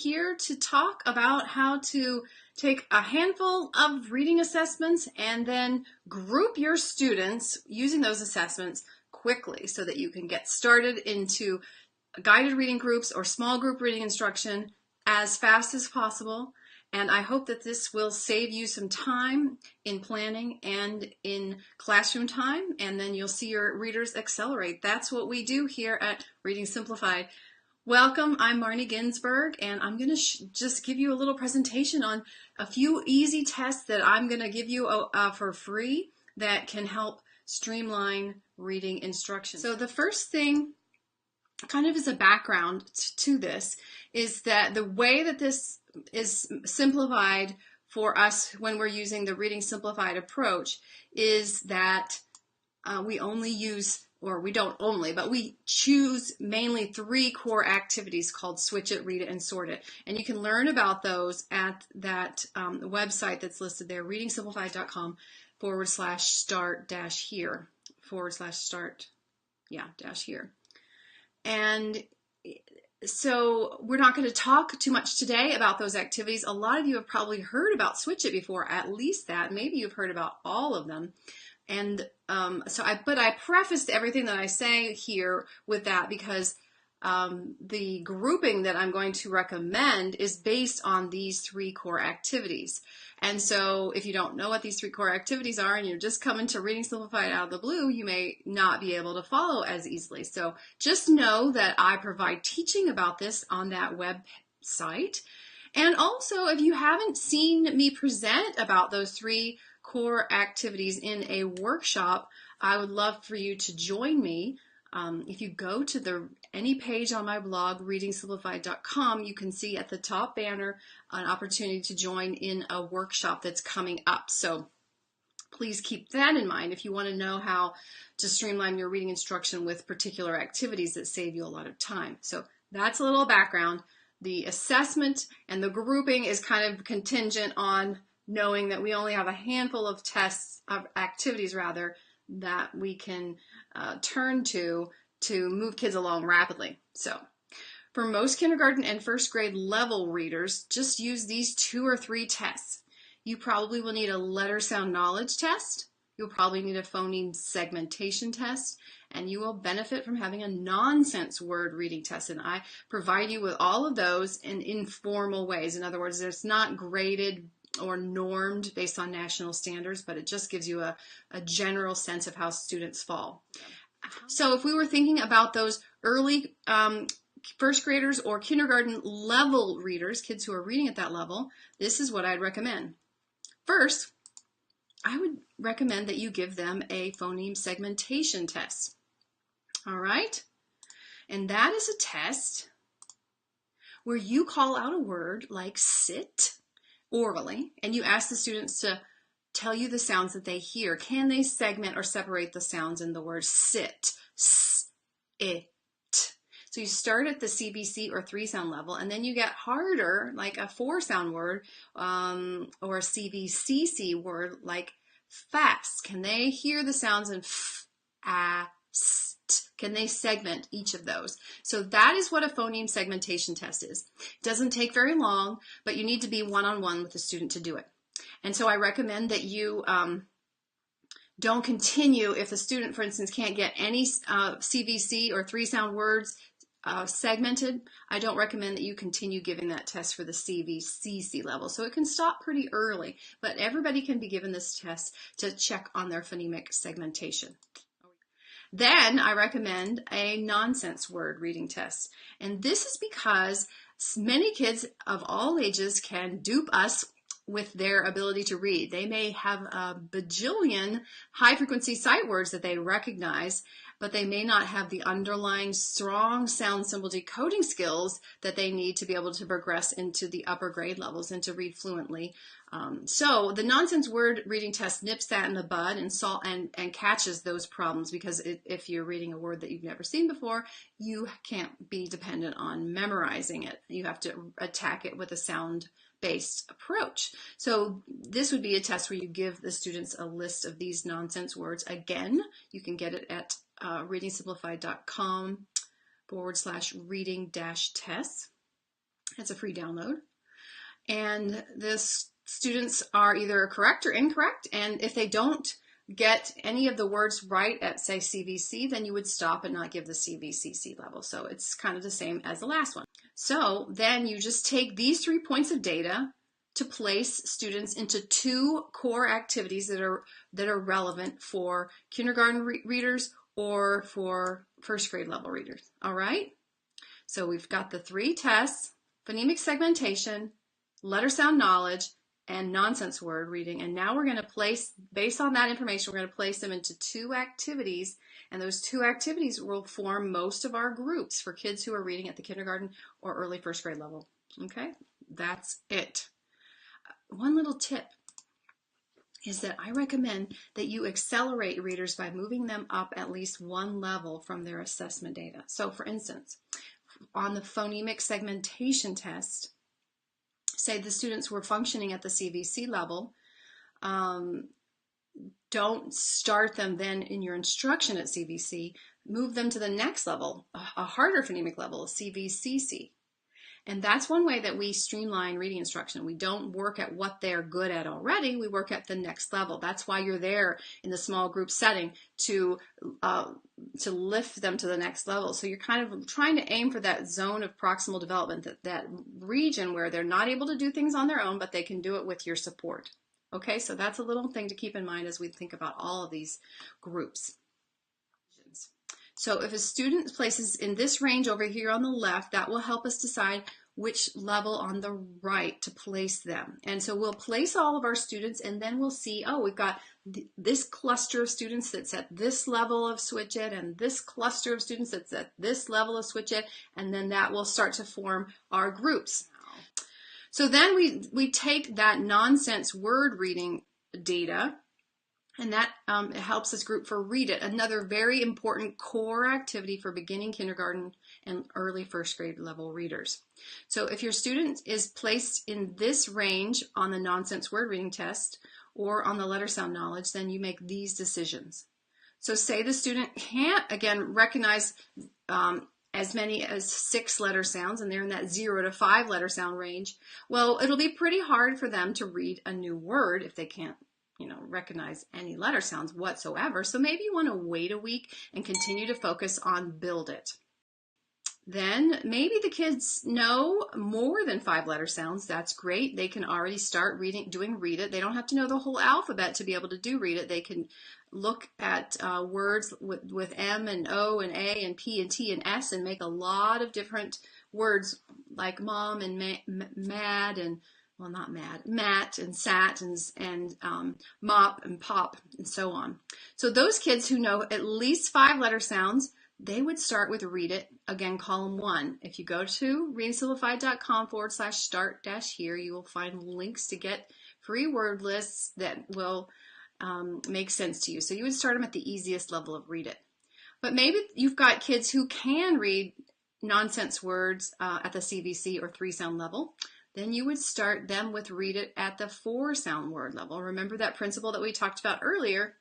here to talk about how to take a handful of reading assessments and then group your students using those assessments quickly so that you can get started into guided reading groups or small group reading instruction as fast as possible. And I hope that this will save you some time in planning and in classroom time, and then you'll see your readers accelerate. That's what we do here at Reading Simplified. Welcome, I'm Marnie Ginsberg, and I'm going to just give you a little presentation on a few easy tests that I'm going to give you for free that can help streamline reading instruction. So the first thing, kind of as a background to this, is that the way that this is simplified for us when we're using the Reading Simplified approach is that we only use, or we don't only, but we choose mainly 3 core activities called Switch It, Read It, and Sort It. And you can learn about those at that website that's listed there, readingsimplified.com/start-here, /start, -here. And so we're not going to talk too much today about those activities. A lot of you have probably heard about Switch It before, at least that. Maybe you've heard about all of them. And but I prefaced everything that I say here with that because the grouping that I'm going to recommend is based on these 3 core activities. And so if you don't know what these 3 core activities are and you're just coming to Reading Simplified out of the blue, you may not be able to follow as easily. So just know that I provide teaching about this on that website. And also, if you haven't seen me present about those 3 core activities in a workshop, I would love for you to join me. If you go to any page on my blog, readingsimplified.com, you can see at the top banner an opportunity to join in a workshop that's coming up. So please keep that in mind if you want to know how to streamline your reading instruction with particular activities that save you a lot of time. So that's a little background. The assessment and the grouping is kind of contingent on knowing that we only have a handful of activities that we can turn to move kids along rapidly. So for most kindergarten and first grade level readers, just use these 2 or 3 tests. You probably will need a letter sound knowledge test. You'll probably need a phoneme segmentation test, and you will benefit from having a nonsense word reading test. And I provide you with all of those in informal ways. In other words, it's not graded or normed based on national standards, but it just gives you a general sense of how students fall. So if we were thinking about those early first graders or kindergarten level readers, kids who are reading at that level, this is what I'd recommend. First, I would recommend that you give them a phoneme segmentation test. All right? And that is a test where you call out a word like sit orally, and you ask the students to tell you the sounds that they hear. Can they segment or separate the sounds in the word sit, s, it? So you start at the CBC or 3-sound level, and then you get harder, like a 4-sound word or a CVCC word like fast. Can they hear the sounds in f, a, st? Can they segment each of those? So that is what a phoneme segmentation test is. It doesn't take very long, but you need to be one-on-one with the student to do it. And so I recommend that you don't continue if the student, for instance, can't get any CVC or 3-sound words segmented. I don't recommend that you continue giving that test for the CVCC level. So it can stop pretty early, but everybody can be given this test to check on their phonemic segmentation. Then I recommend a nonsense word reading test. And this is because many kids of all ages can dupe us with their ability to read. They may have a bajillion high-frequency sight words that they recognize, but they may not have the underlying strong sound symbol decoding skills that they need to be able to progress into the upper grade levels and to read fluently. So the nonsense word reading test nips that in the bud and catches those problems, because if you're reading a word that you've never seen before, you can't be dependent on memorizing it. You have to attack it with a sound-based approach. So this would be a test where you give the students a list of these nonsense words. Again, you can get it at readingsimplified.com/reading-tests. It's a free download. And the students are either correct or incorrect. And if they don't get any of the words right at, say, CVC, then you would stop and not give the CVCC level. So it's kind of the same as the last one. So then you just take these 3 points of data to place students into 2 core activities that are relevant for kindergarten readers or for first grade level readers. All right? So we've got the 3 tests: phonemic segmentation, letter sound knowledge, and nonsense word reading. And now we're going to place, based on that information, we're going to place them into 2 activities. And those 2 activities will form most of our groups for kids who are reading at the kindergarten or early first grade level. Okay, that's it. One little tip is that I recommend that you accelerate readers by moving them up at least 1 level from their assessment data. So for instance, on the phonemic segmentation test, say the students were functioning at the CVC level, don't start them then in your instruction at CVC, move them to the next level, a harder phonemic level, CVCC. And that's one way that we streamline reading instruction. We don't work at what they're good at already, we work at the next level. That's why you're there in the small group setting to lift them to the next level. So you're kind of trying to aim for that zone of proximal development, that region where they're not able to do things on their own, but they can do it with your support. Okay, so that's a little thing to keep in mind as we think about all of these groups. So if a student places in this range over here on the left, that will help us decide which level on the right to place them. And so we'll place all of our students, and then we'll see, oh, we've got this cluster of students that's at this level of switch it, and this cluster of students that's at this level of switch it, and then that will start to form our groups. So then we take that nonsense word reading data, and that helps us group for Read It, another very important core activity for beginning kindergarten and early first grade level readers. So if your student is placed in this range on the nonsense word reading test or on the letter sound knowledge, then you make these decisions. So say the student can't, again, recognize as many as 6 letter sounds, and they're in that 0 to 5 letter sound range. Well, it'll be pretty hard for them to read a new word if they can't recognize any letter sounds whatsoever. So maybe you want to wait a week and continue to focus on Build It. Then maybe the kids know more than 5 letter sounds. That's great. They can already start doing Read It. They don't have to know the whole alphabet to be able to do Read It. They can look at words with M and O and A and P and T and S and make a lot of different words like mom and mad and, well, not mad, mat and sat and mop and pop and so on. So those kids who know at least 5 letter sounds, they would start with Read It, again, column 1. If you go to readingsimplified.com/start-here, you will find links to get free word lists that will make sense to you. So you would start them at the easiest level of Read It. But maybe you've got kids who can read nonsense words at the CVC or 3-sound level. Then you would start them with Read It at the 4-sound word level. Remember that principle that we talked about earlier.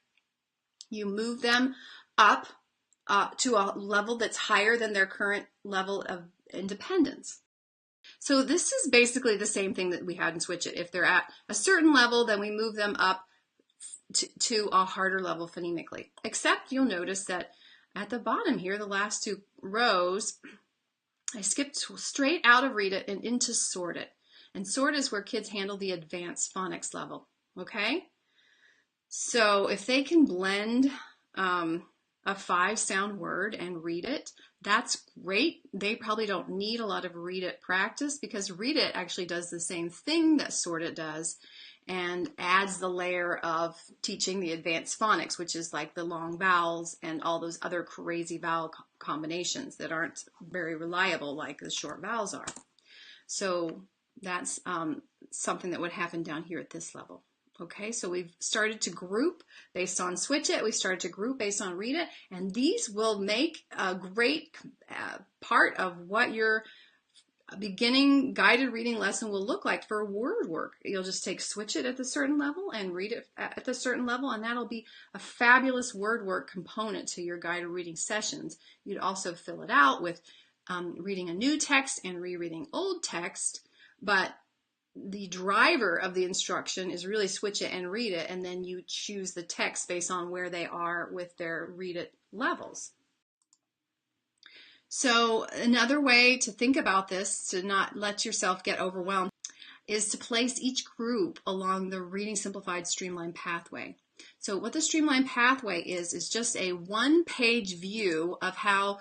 You move them up to a level that's higher than their current level of independence. So this is basically the same thing that we had in Switch It. If they're at a certain level, then we move them up to a harder level phonemically. Except you'll notice that at the bottom here, the last 2 rows, I skipped straight out of Read It and into Sort It. And Sort is where kids handle the advanced phonics level, okay? So if they can blend a 5-sound word and Read It, that's great. They probably don't need a lot of Read It practice because Read It actually does the same thing that Sort It does and adds the layer of teaching the advanced phonics, which is like the long vowels and all those other crazy vowel combinations that aren't very reliable like the short vowels are. So that's something that would happen down here at this level. Okay, so we've started to group based on Switch It, we started to group based on Read It, and these will make a great part of what your beginning guided reading lesson will look like for word work. You'll just take Switch It at the certain level and Read It at the certain level, and that'll be a fabulous word work component to your guided reading sessions. You'd also fill it out with reading a new text and rereading old text, but the driver of the instruction is really switch it and read it, and then you choose the text based on where they are with their read it levels. So another way to think about this, to not let yourself get overwhelmed, is to place each group along the Reading Simplified streamline pathway. So what the streamline pathway is just a one-page view of how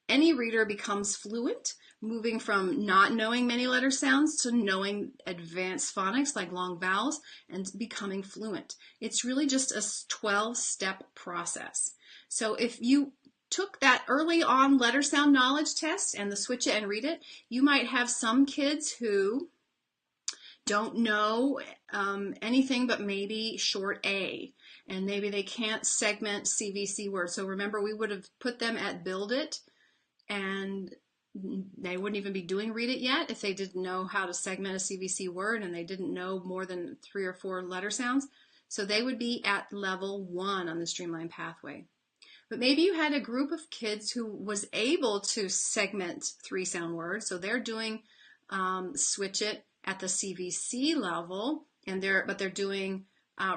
any reader becomes fluent, moving from not knowing many letter sounds to knowing advanced phonics like long vowels and becoming fluent. It's really just a 12-step process. So if you took that early on letter sound knowledge test and the switch it and read it, you might have some kids who don't know anything but maybe short A, and maybe they can't segment CVC words. So remember, we would have put them at build it, and they wouldn't even be doing read it yet if they didn't know how to segment a CVC word and they didn't know more than 3 or 4 letter sounds. So they would be at level 1 on the streamline pathway. But maybe you had a group of kids who was able to segment 3 sound words, so they're doing switch it at the CVC level, and they're doing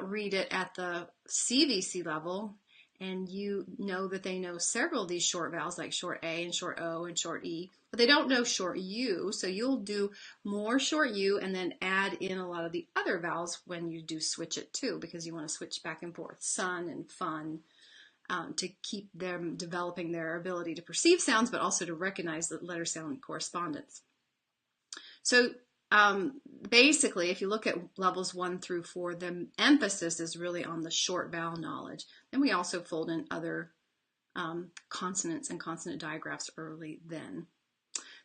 read it at the CVC level, and you know that they know several of these short vowels like short A and short O and short E, but they don't know short U, so you'll do more short U and then add in a lot of the other vowels when you do switch it too, because you want to switch back and forth, sun and fun, to keep them developing their ability to perceive sounds, but also to recognize the letter sound correspondence. So basically, if you look at levels 1 through 4, the emphasis is really on the short vowel knowledge. Then we also fold in other consonants and consonant digraphs early then.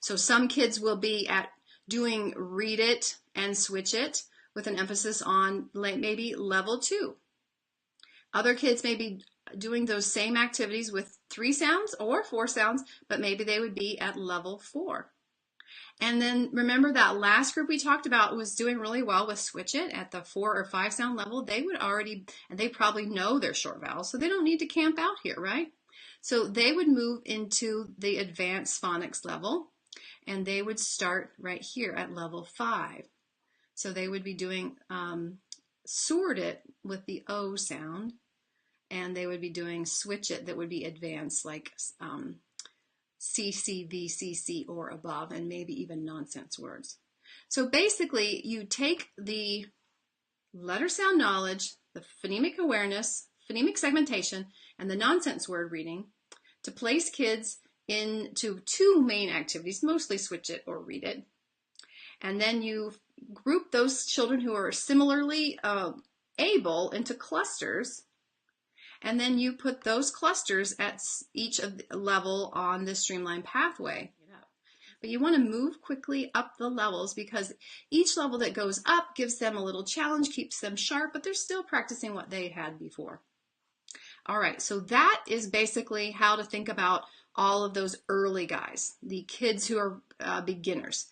So some kids will be at doing read it and switch it with an emphasis on maybe level 2. Other kids may be doing those same activities with 3 sounds or 4 sounds, but maybe they would be at level 4. And then remember that last group we talked about was doing really well with switch it at the 4 or 5 sound level. They would already, and they probably know their short vowels, so they don't need to camp out here, right? So they would move into the advanced phonics level, and they would start right here at level 5. So they would be doing sort it with the O sound, and they would be doing switch it that would be advanced, like CC, VCC, or above, and maybe even nonsense words. So basically, you take the letter sound knowledge, the phonemic awareness, phonemic segmentation, and the nonsense word reading to place kids into 2 main activities, mostly switch it or read it. And then you group those children who are similarly able into clusters, and then you put those clusters at each of the level on the streamline pathway. But you want to move quickly up the levels, because each level that goes up gives them a little challenge, keeps them sharp, but they're still practicing what they had before. All right, so that is basically how to think about all of those early guys, the kids who are beginners.